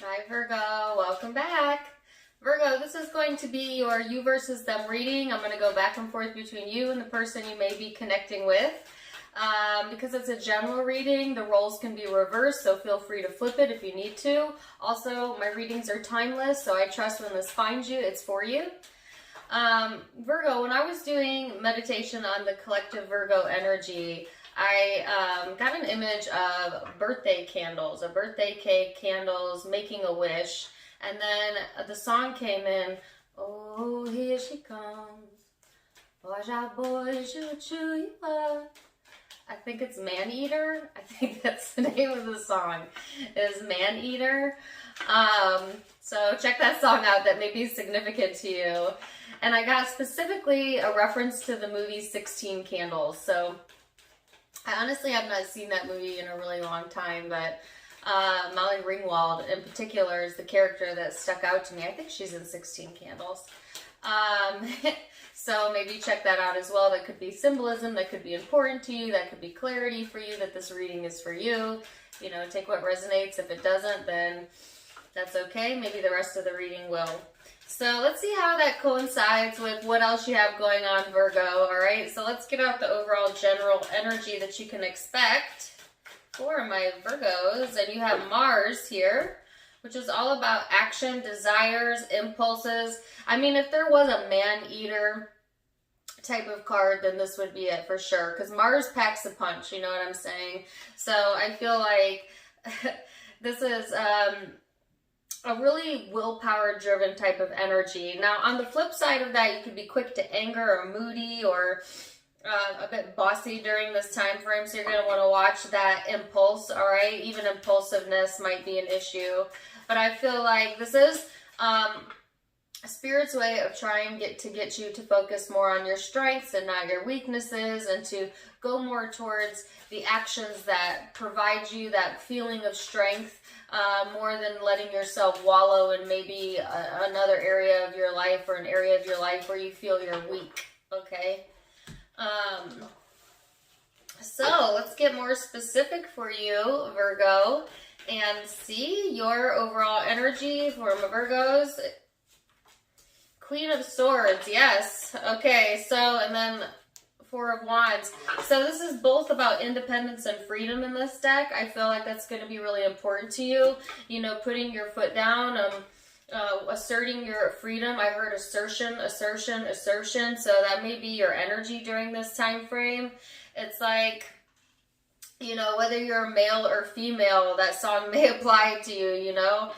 Hi Virgo, welcome back. Virgo, this is going to be your you versus them reading. I'm going to go back and forth between you and the person you may be connecting with. Because it's a general reading, the roles can be reversed, so feel free to flip it if you need to. Also, my readings are timeless, so I trust when this finds you, it's for you. Virgo, when I was doing meditation on the collective Virgo energy, I got an image of birthday candles, a birthday cake, candles, making a wish, and then the song came in, oh, here she comes, boys, our boys, choo-choo, you are. I think it's Man Eater. I think that's the name of the song, is Man Eater. So check that song out. That may be significant to you. And I got specifically a reference to the movie 16 Candles. So I honestly have not seen that movie in a really long time, but Molly Ringwald in particular is the character that stuck out to me. I think she's in 16 Candles. So maybe check that out as well. That could be symbolism, that could be important to you, that could be clarity for you, that this reading is for you. You know, take what resonates. If it doesn't, then that's okay. Maybe the rest of the reading will. So let's see how that coincides with what else you have going on, Virgo. All right, so let's get out the overall general energy that you can expect for my Virgos. And you have Mars here, which is all about action, desires, impulses. I mean, if there was a man-eater type of card, then this would be it for sure, because Mars packs a punch, you know what I'm saying? So I feel like this is a really willpower driven type of energy. Now on the flip side of that, you could be quick to anger or moody or a bit bossy during this time frame, so you're going to want to watch that impulse. All right, even impulsiveness might be an issue, but I feel like this is Spirit's way of trying to get you to focus more on your strengths and not your weaknesses, and to go more towards the actions that provide you that feeling of strength, more than letting yourself wallow in maybe another area of your life, or an area of your life where you feel you're weak. Okay. So let's get more specific for you, Virgo, and see your overall energy for my Virgos. Queen of Swords, yes. Okay, so, and then Four of Wands. So this is both about independence and freedom in this deck. I feel like that's going to be really important to you. You know, putting your foot down, asserting your freedom. I heard assertion, assertion, assertion. So that may be your energy during this time frame. It's like, you know, whether you're male or female, that song may apply to you, you know.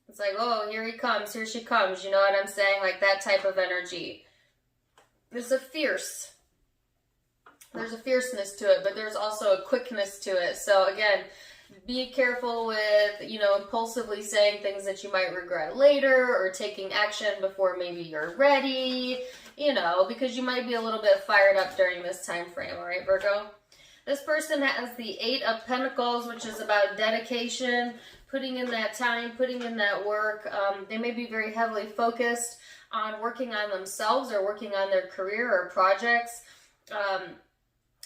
It's like, oh, here he comes, here she comes, you know what I'm saying? Like that type of energy. There's a fierceness to it, but there's also a quickness to it. So again, be careful with, you know, impulsively saying things that you might regret later, or taking action before maybe you're ready, you know, because you might be a little bit fired up during this time frame, all right, Virgo? This person has the Eight of Pentacles, which is about dedication, putting in that time, putting in that work. They may be very heavily focused on working on themselves or working on their career or projects.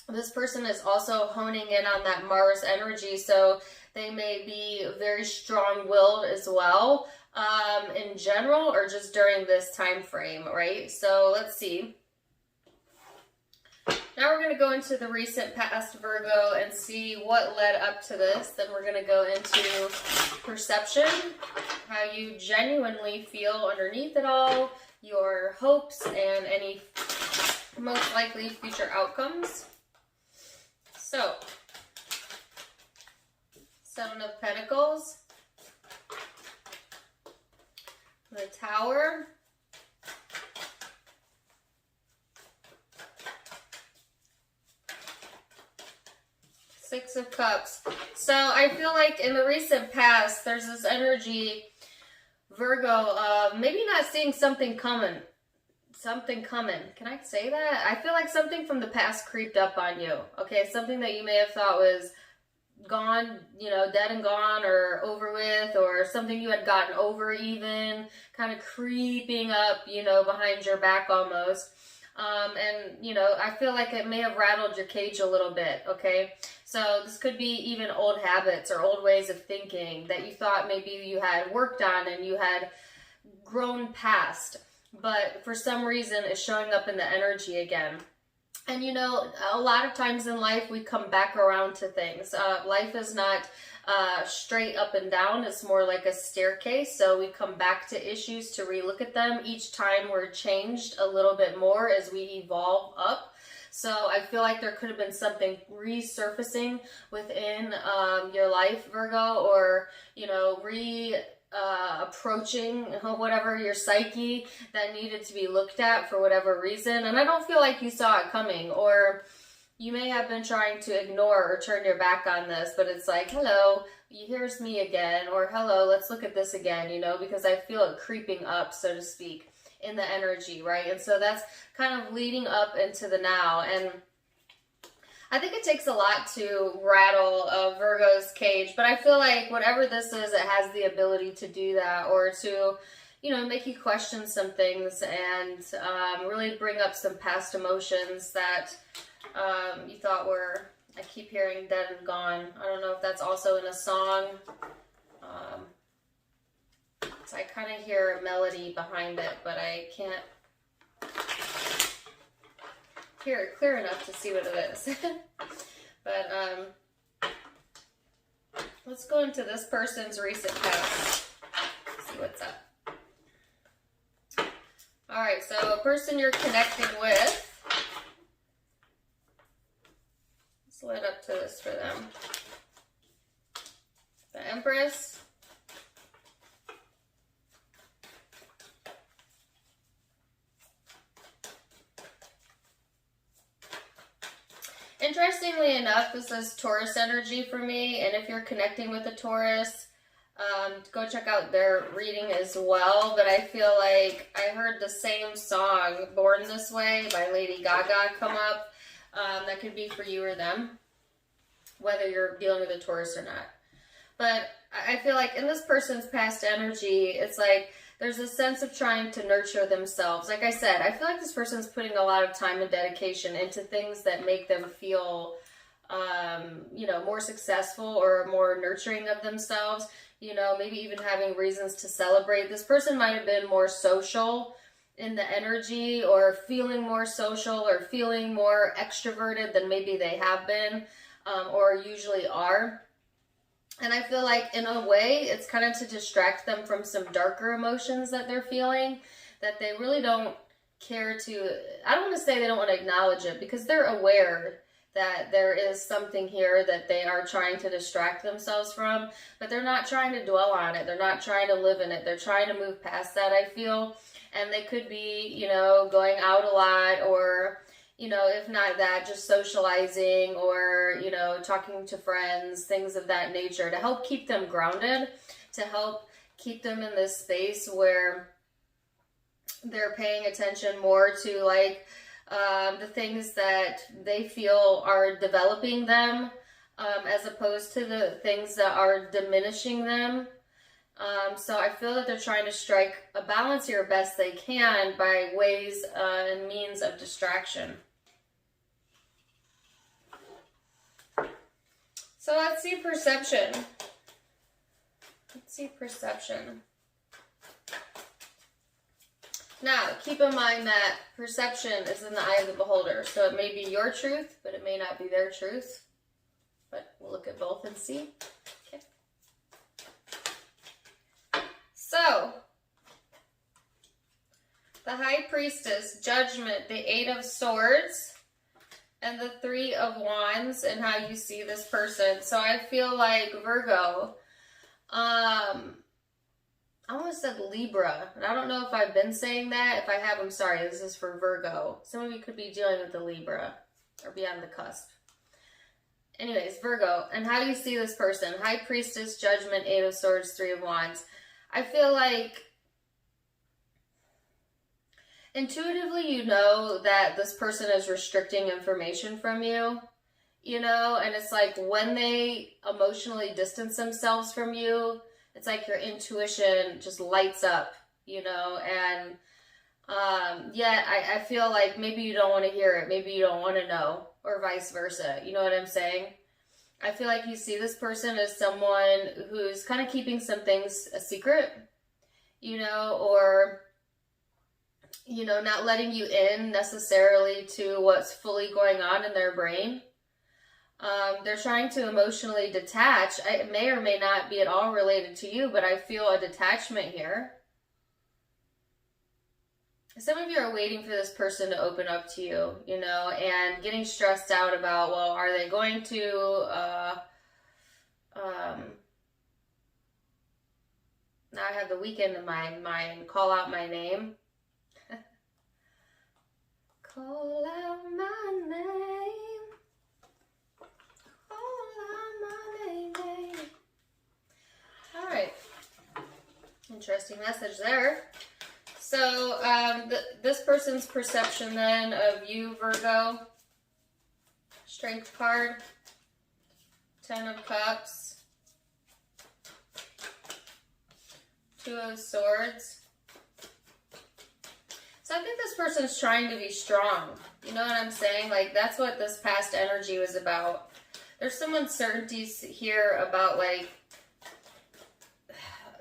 This person is also honing in on that Mars energy, so they may be very strong-willed as well, in general, or just during this time frame, right? So let's see. Now we're going to go into the recent past, Virgo, and see what led up to this. Then we're going to go into perception, how you genuinely feel underneath it all, your hopes, and any most likely future outcomes. So, Seven of Pentacles, the Tower, Six of Cups. So I feel like in the recent past, there's this energy, Virgo, maybe not seeing something coming. Something coming. Can I say that? I feel like something from the past creeped up on you. Okay, something that you may have thought was gone, you know, dead and gone, or over with, or something you had gotten over even, kind of creeping up, you know, behind your back almost. And, you know, I feel like it may have rattled your cage a little bit, okay? So this could be even old habits or old ways of thinking that you thought maybe you had worked on and you had grown past, but for some reason it's showing up in the energy again. And you know, a lot of times in life we come back around to things. Life is not straight up and down. It's more like a staircase. So we come back to issues to relook at them. Each time we're changed a little bit more as we evolve up. So I feel like there could have been something resurfacing within your life, Virgo, or, you know, approaching whatever your psyche that needed to be looked at for whatever reason. And I don't feel like you saw it coming, or you may have been trying to ignore or turn your back on this, but it's like, hello, here's me again, or hello, let's look at this again, you know, because I feel it creeping up, so to speak, in the energy, right? And so that's kind of leading up into the now. And I think it takes a lot to rattle a Virgo's cage, but I feel like whatever this is, it has the ability to do that, or to, you know, make you question some things and really bring up some past emotions that you thought were, I keep hearing dead and gone. I don't know if that's also in a song. So I kind of hear a melody behind it, but I can't hear it clear enough to see what it is. But let's go into this person's recent past. See what's up. All right, so a person you're connecting with. Let's lead up to this for them. The Empress. Interestingly enough, this is Taurus energy for me, and if you're connecting with a Taurus, go check out their reading as well. But I feel like I heard the same song, Born This Way by Lady Gaga, come up. That could be for you or them, whether you're dealing with a Taurus or not. But I feel like in this person's past energy, it's like there's a sense of trying to nurture themselves. Like I said, I feel like this person's putting a lot of time and dedication into things that make them feel, you know, more successful or more nurturing of themselves. You know, maybe even having reasons to celebrate. This person might have been more social in the energy, or feeling more social, or feeling more extroverted than maybe they have been, or usually are. And I feel like in a way, it's kind of to distract them from some darker emotions that they're feeling, that they really don't care to, I don't want to say they don't want to acknowledge it, because they're aware that there is something here that they are trying to distract themselves from, but they're not trying to dwell on it. They're not trying to live in it. They're trying to move past that, I feel. And they could be, you know, going out a lot, or, you know, if not that, just socializing, or, you know, talking to friends, things of that nature, to help keep them grounded, to help keep them in this space where they're paying attention more to, like, the things that they feel are developing them, as opposed to the things that are diminishing them. So I feel that they're trying to strike a balance here best they can by ways and means of distraction. So let's see perception. Let's see perception. Now, keep in mind that perception is in the eye of the beholder. So it may be your truth, but it may not be their truth. But we'll look at both and see. Okay. So, the High Priestess, Judgment, the Eight of Swords, and the Three of Wands, and how you see this person. So I feel like Virgo, I almost said Libra, and I don't know if I've been saying that. If I have, I'm sorry. This is for Virgo. Some of you could be dealing with the Libra, or be on the cusp. Anyways, Virgo, and how do you see this person? High Priestess, Judgment, Eight of Swords, Three of Wands. I feel like intuitively you know that this person is restricting information from you, you know, and it's like when they emotionally distance themselves from you, it's like your intuition just lights up, you know, and yet I feel like maybe you don't want to hear it, maybe you don't want to know, or vice versa, you know what I'm saying? I feel like you see this person as someone who's kind of keeping some things a secret, you know, or, you know, not letting you in necessarily to what's fully going on in their brain. They're trying to emotionally detach. It may or may not be at all related to you, but I feel a detachment here. Some of you are waiting for this person to open up to you, you know, and getting stressed out about, well, are they going to, now I have the weekend in my mind, call out my name. Call out my name. Call out my name, baby. All right. Interesting message there. So this person's perception then of you, Virgo, Strength card, 10 of Cups, 2 of Swords. So I think this person's trying to be strong. You know what I'm saying? Like, that's what this past energy was about. There's some uncertainties here about, like,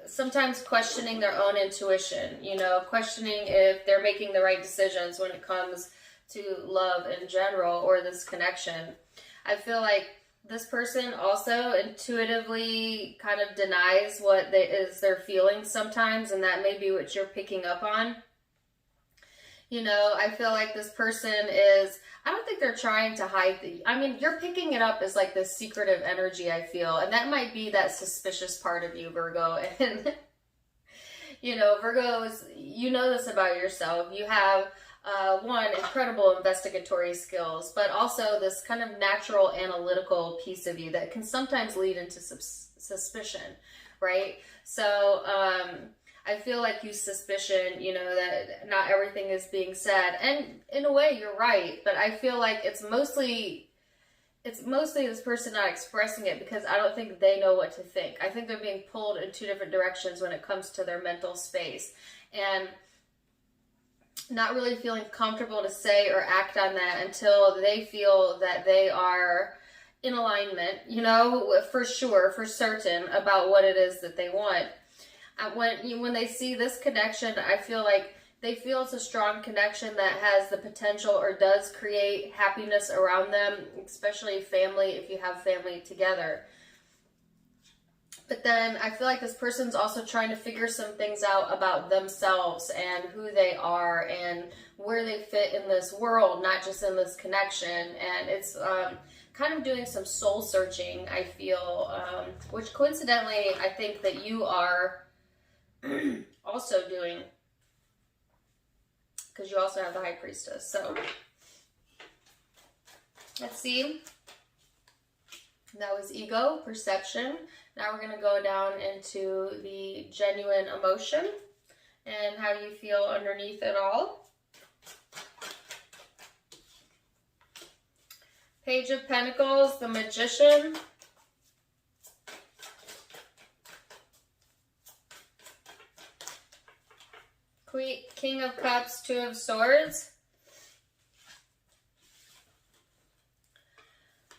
sometimes questioning their own intuition, you know, questioning if they're making the right decisions when it comes to love in general or this connection. I feel like this person also intuitively kind of denies what they're feeling sometimes, and that may be what you're picking up on. You know, I feel like this person is, I don't think they're trying to hide I mean, you're picking it up as like this secretive energy, I feel. And that might be that suspicious part of you, Virgo. And, you know, Virgos, you know this about yourself. You have, one, incredible investigatory skills, but also this kind of natural analytical piece of you that can sometimes lead into suspicion, right? So, I feel like you suspicion, you know, that not everything is being said. And in a way, you're right. But I feel like it's mostly this person not expressing it because I don't think they know what to think. I think they're being pulled in 2 different directions when it comes to their mental space. And not really feeling comfortable to say or act on that until they feel that they are in alignment, you know, for sure, for certain about what it is that they want. When they see this connection, I feel like they feel it's a strong connection that has the potential or does create happiness around them, especially family, if you have family together. But then I feel like this person's also trying to figure some things out about themselves and who they are and where they fit in this world, not just in this connection. And it's kind of doing some soul searching, I feel, which coincidentally, I think that you are also doing, because you also have the High Priestess. So let's see. That was ego, perception. Now we're going to go down into the genuine emotion and how you feel underneath it all. Page of Pentacles, the Magician. King of Cups, 2 of Swords.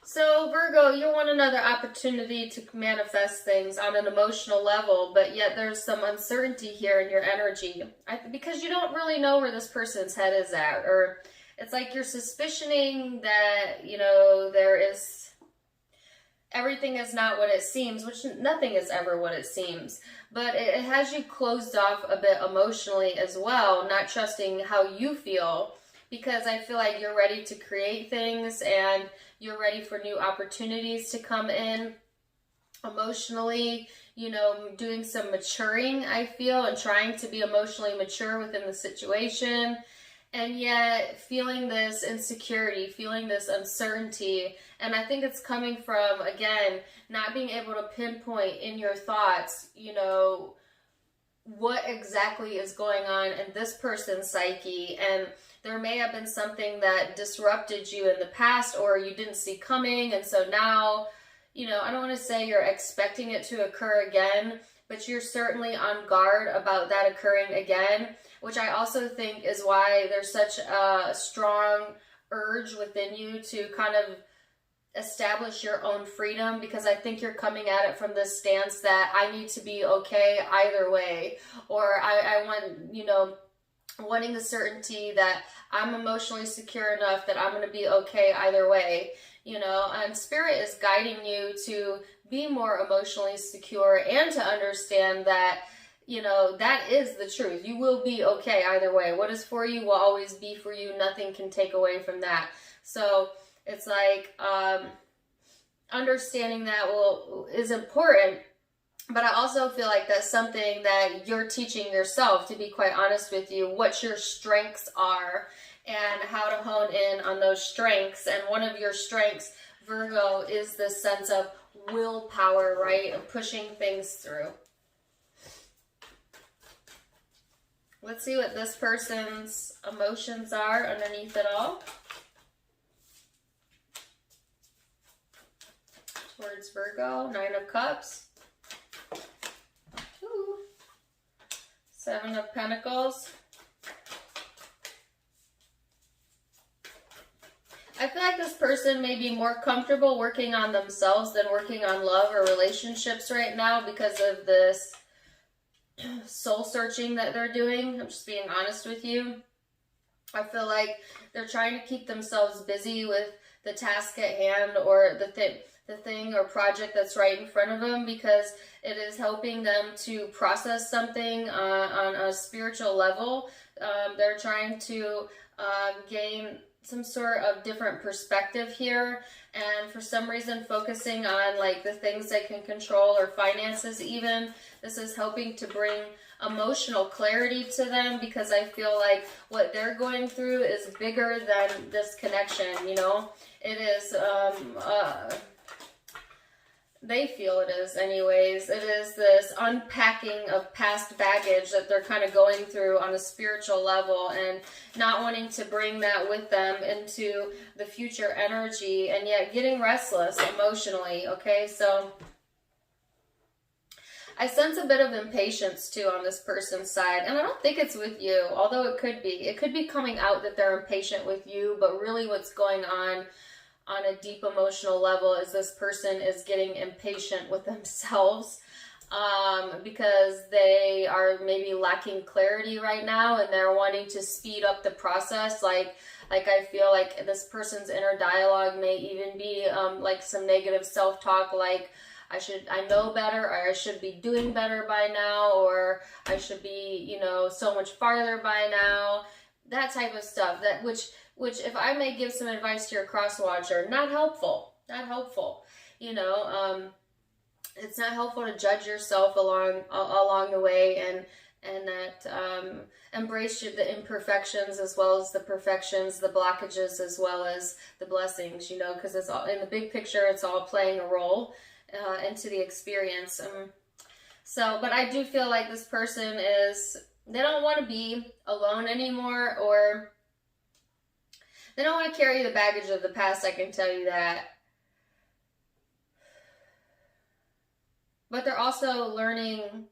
So Virgo, you want another opportunity to manifest things on an emotional level, but yet there's some uncertainty here in your energy because you don't really know where this person's head is at, or it's like you're suspicioning that, you know, everything is not what it seems, which nothing is ever what it seems. But it has you closed off a bit emotionally as well, not trusting how you feel, because I feel like you're ready to create things and you're ready for new opportunities to come in emotionally, you know, doing some maturing, I feel, and trying to be emotionally mature within the situation. And yet feeling this insecurity, feeling this uncertainty. And I think it's coming from, again, not being able to pinpoint in your thoughts, you know, what exactly is going on in this person's psyche. And there may have been something that disrupted you in the past or you didn't see coming. And so now, you know, I don't want to say you're expecting it to occur again, but you're certainly on guard about that occurring again, which I also think is why there's such a strong urge within you to kind of establish your own freedom, because I think you're coming at it from this stance that I need to be okay either way, or I want, you know, wanting the certainty that I'm emotionally secure enough that I'm going to be okay either way, you know. And Spirit is guiding you to be more emotionally secure and to understand that, you know, that is the truth. You will be okay either way. What is for you will always be for you. Nothing can take away from that. So it's like, understanding that is important, but I also feel like that's something that you're teaching yourself, to be quite honest with you, what your strengths are and how to hone in on those strengths. And one of your strengths, Virgo, is this sense of willpower, right? And pushing things through. Let's see what this person's emotions are underneath it all. Towards Virgo, 9 of Cups. Ooh. 7 of Pentacles. I feel like this person may be more comfortable working on themselves than working on love or relationships right now because of this soul searching that they're doing. I'm just being honest with you. I feel like they're trying to keep themselves busy with the task at hand, or the thing or project that's right in front of them, because it is helping them to process something on a spiritual level. They're trying to gain some sort of different perspective here, and for some reason focusing on like the things they can control, or finances even. This is helping to bring emotional clarity to them, because I feel like what they're going through is bigger than this connection, you know. It is they feel it is anyways. It is this unpacking of past baggage that they're kind of going through on a spiritual level, and not wanting to bring that with them into the future energy, and yet getting restless emotionally, okay? So I sense a bit of impatience too on this person's side, and I don't think it's with you, although it could be. It could be coming out that they're impatient with you, but really what's going on a deep emotional level is this person is getting impatient with themselves, because they are maybe lacking clarity right now, and they're wanting to speed up the process. Like I feel like this person's inner dialogue may even be like some negative self-talk, like I know better, or I should be doing better by now, or I should be, you know, so much farther by now. That type of stuff, which if I may give some advice to your cross watcher, not helpful, you know. It's not helpful to judge yourself along the way, and that embrace the imperfections as well as the perfections, the blockages as well as the blessings, you know, because it's all in the big picture. It's all playing a role into the experience. So, but I do feel like this person they don't want to be alone anymore, or they don't want to carry the baggage of the past, I can tell you that. But they're also learning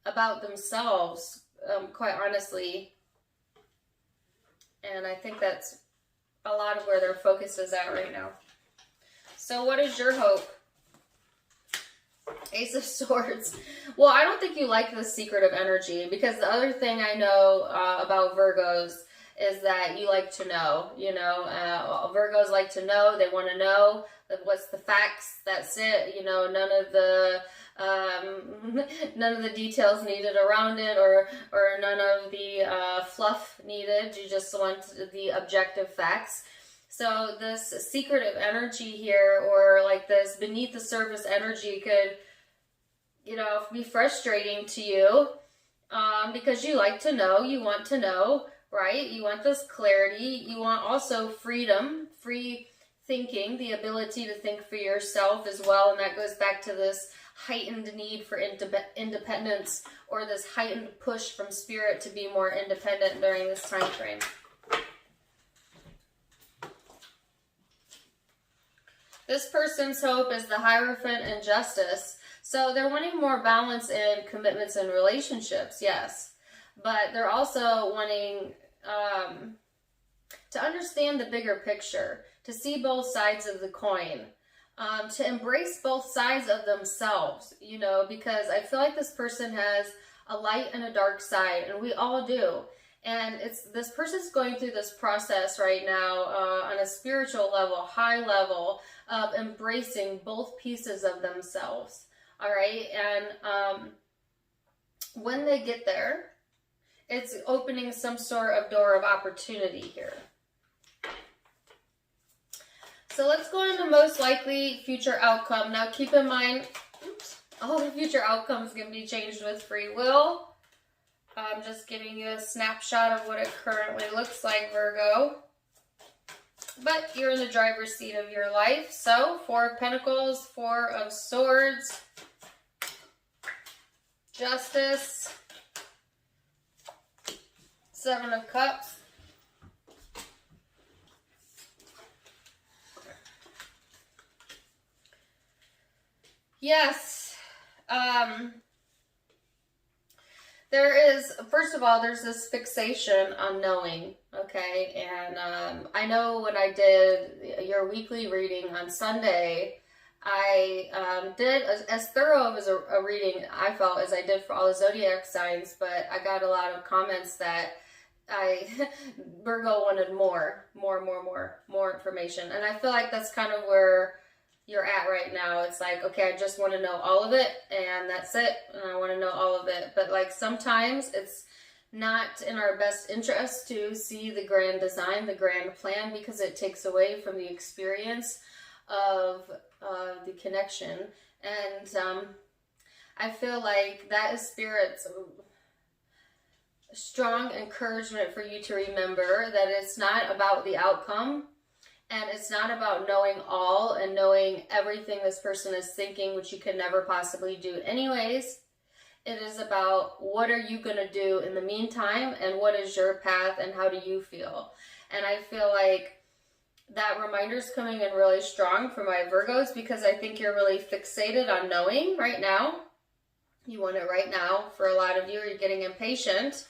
about themselves, quite honestly. And I think that's a lot of where their focus is at right now. So what is your hope? Ace of Swords. Well, I don't think you like the secretive energy, because the other thing I know about Virgos is that you like to know, you know. Virgos like to know. They want to know what's the facts. That's it. You know, none of the details needed around it, or none of the fluff needed. You just want the objective facts. So this secretive energy here, or like this beneath the surface energy, could, you know, be frustrating to you, because you like to know, you want to know, right? You want this clarity. You want also freedom, free thinking, the ability to think for yourself as well. And that goes back to this heightened need for independence, or this heightened push from spirit to be more independent during this time frame. This person's hope is the Hierophant and Justice. So they're wanting more balance in commitments and relationships, yes. But they're also wanting to understand the bigger picture. to see both sides of the coin, to embrace both sides of themselves, you know, because I feel like this person has a light and a dark side, and we all do. And this person's going through this process right now on a spiritual level, high level, of embracing both pieces of themselves. All right. And when they get there, it's opening some sort of door of opportunity here. So let's go into most likely future outcome. Now keep in mind, all the future outcomes can be changed with free will. I'm just giving you a snapshot of what it currently looks like, Virgo. But you're in the driver's seat of your life. So, 4 of Pentacles, 4 of Swords, Justice, 7 of Cups. Yes. There is, first of all, there's this fixation on knowing, okay? And I know when I did your weekly reading on Sunday, I did as thorough of a reading, I felt, as I did for all the zodiac signs, but I got a lot of comments that Virgo wanted more information. And I feel like that's kind of where you're at right now. It's like, okay, I just want to know all of it, and that's it, and I want to know all of it. But like sometimes it's not in our best interest to see the grand design, the grand plan, because it takes away from the experience of the connection. And I feel like that is Spirit's strong encouragement for you to remember that it's not about the outcome. And it's not about knowing all and knowing everything this person is thinking, which you can never possibly do anyways. It is about what are you going to do in the meantime, and what is your path, and how do you feel? And I feel like that reminder is coming in really strong for my Virgos, because I think you're really fixated on knowing right now. You want it right now. For a lot of you, you're getting impatient,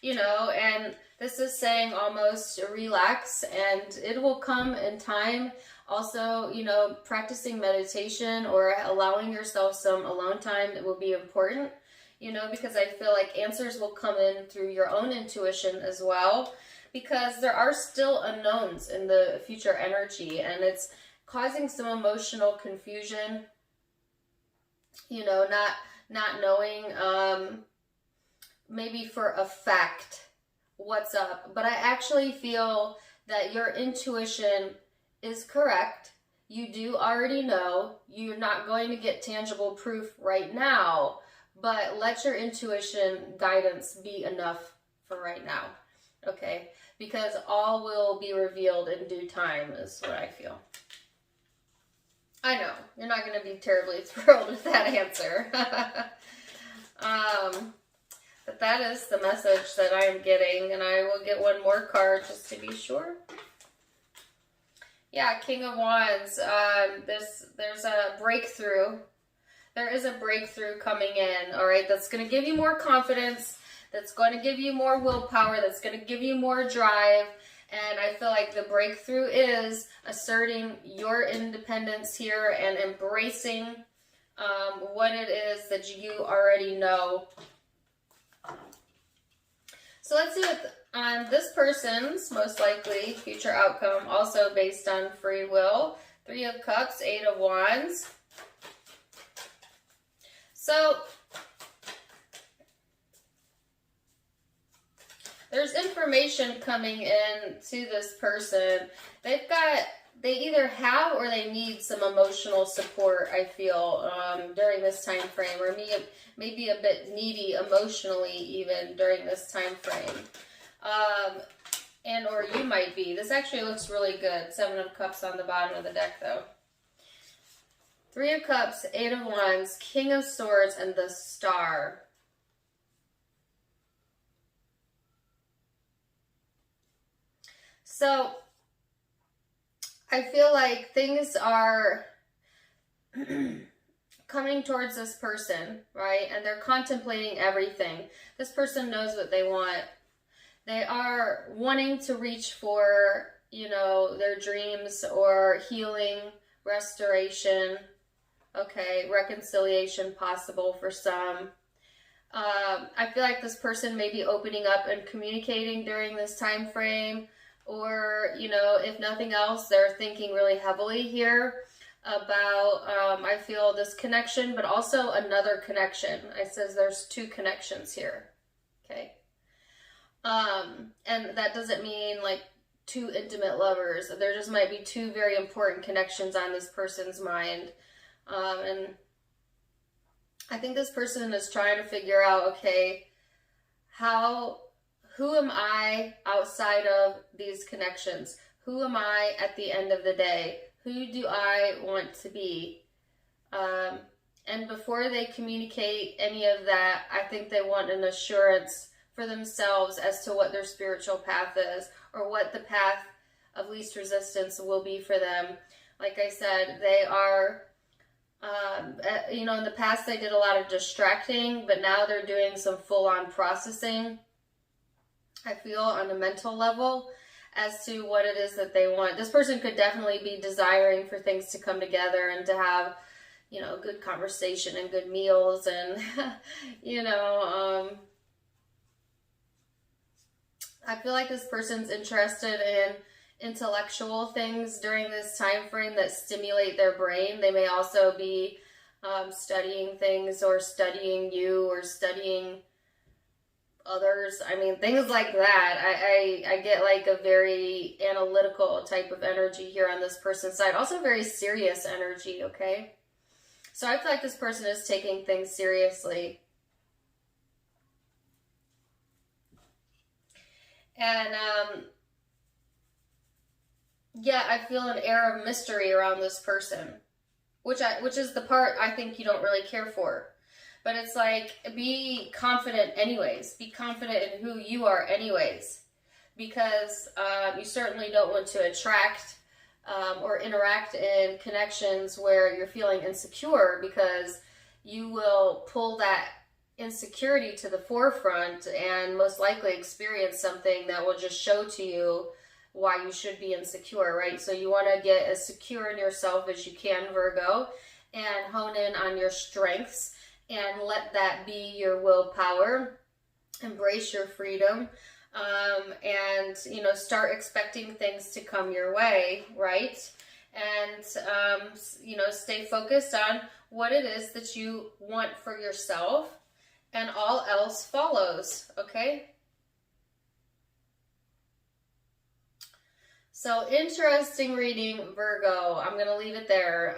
you know, and this is saying almost relax, and it will come in time. Also, you know, practicing meditation or allowing yourself some alone time will be important, you know, because I feel like answers will come in through your own intuition as well, because there are still unknowns in the future energy, and it's causing some emotional confusion, you know, not knowing maybe for a fact what's up. But I actually feel that your intuition is correct. You do already know. You're not going to get tangible proof right now, but let your intuition guidance be enough for right now, okay? Because all will be revealed in due time is what I feel. I know, you're not going to be terribly thrilled with that answer. But that is the message that I am getting, and I will get one more card just to be sure. Yeah, King of Wands. There's a breakthrough. There is a breakthrough coming in, all right? That's going to give you more confidence. That's going to give you more willpower. That's going to give you more drive. And I feel like the breakthrough is asserting your independence here and embracing what it is that you already know. So let's see what on this person's most likely future outcome, also based on free will. 3 of Cups, 8 of Wands. So there's information coming in to this person. They either have or they need some emotional support, I feel, during this time frame, or maybe a bit needy emotionally even during this time frame. And or you might be. This actually looks really good. 7 of Cups on the bottom of the deck, though. 3 of Cups, 8 of Wands, King of Swords, and the Star. So I feel like things are coming towards this person, right? And they're contemplating everything. This person knows what they want. They are wanting to reach for you know, their dreams, or healing, restoration, okay, reconciliation possible for some. I feel like this person may be opening up and communicating during this time frame, or, you know, if nothing else, they're thinking really heavily here about, I feel this connection, but also another connection. It says there's two connections here, okay? And that doesn't mean like two intimate lovers. There just might be two very important connections on this person's mind. And I think this person is trying to figure out, okay, who am I outside of these connections? Who am I at the end of the day? Who do I want to be? And before they communicate any of that, I think they want an assurance for themselves as to what their spiritual path is, or what the path of least resistance will be for them. Like I said, they are, you know, in the past they did a lot of distracting, but now they're doing some full-on processing, I feel, on a mental level as to what it is that they want. This person could definitely be desiring for things to come together and to have, you know, good conversation and good meals and, you know, I feel like this person's interested in intellectual things during this time frame that stimulate their brain. They may also be studying things, or studying you, or studying others. I mean, things like that. I get like a very analytical type of energy here on this person's side. Also very serious energy, okay? So I feel like this person is taking things seriously. And, yeah, I feel an air of mystery around this person, which is the part I think you don't really care for. But it's like, be confident anyways. Be confident in who you are anyways. Because you certainly don't want to attract or interact in connections where you're feeling insecure, because you will pull that insecurity to the forefront and most likely experience something that will just show to you why you should be insecure, right? So you want to get as secure in yourself as you can, Virgo, and hone in on your strengths and let that be your willpower. Embrace your freedom, and, you know, start expecting things to come your way, right? And, you know, stay focused on what it is that you want for yourself, and all else follows, okay? So, interesting reading, Virgo. I'm going to leave it there.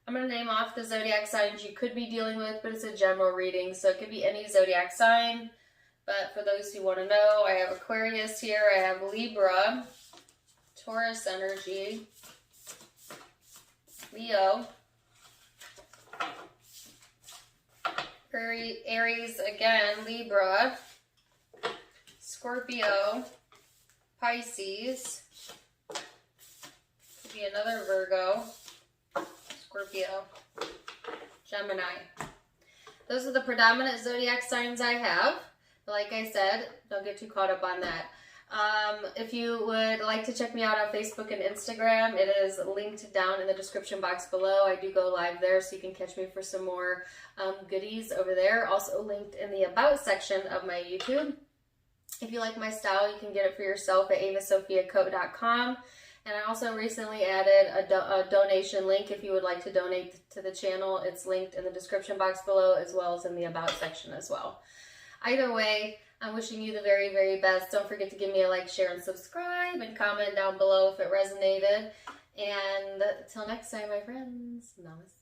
I'm going to name off the zodiac signs you could be dealing with, but it's a general reading, so it could be any zodiac sign. But for those who want to know, I have Aquarius here, I have Libra, Taurus energy, Leo, Aries again, Libra, Scorpio, Pisces, could be another Virgo, Scorpio, Gemini. Those are the predominant zodiac signs I have. But like I said, don't get too caught up on that. If you would like to check me out on Facebook and Instagram, it is linked down in the description box below. I do go live there, so you can catch me for some more goodies over there. Also linked in the About section of my YouTube. If you like my style, you can get it for yourself at avasophiacoat.com. And I also recently added a donation link if you would like to donate to the channel. It's linked in the description box below, as well as in the About section as well. Either way, I'm wishing you the very, very best. Don't forget to give me a like, share, and subscribe, and comment down below if it resonated. And until next time, my friends, namaste.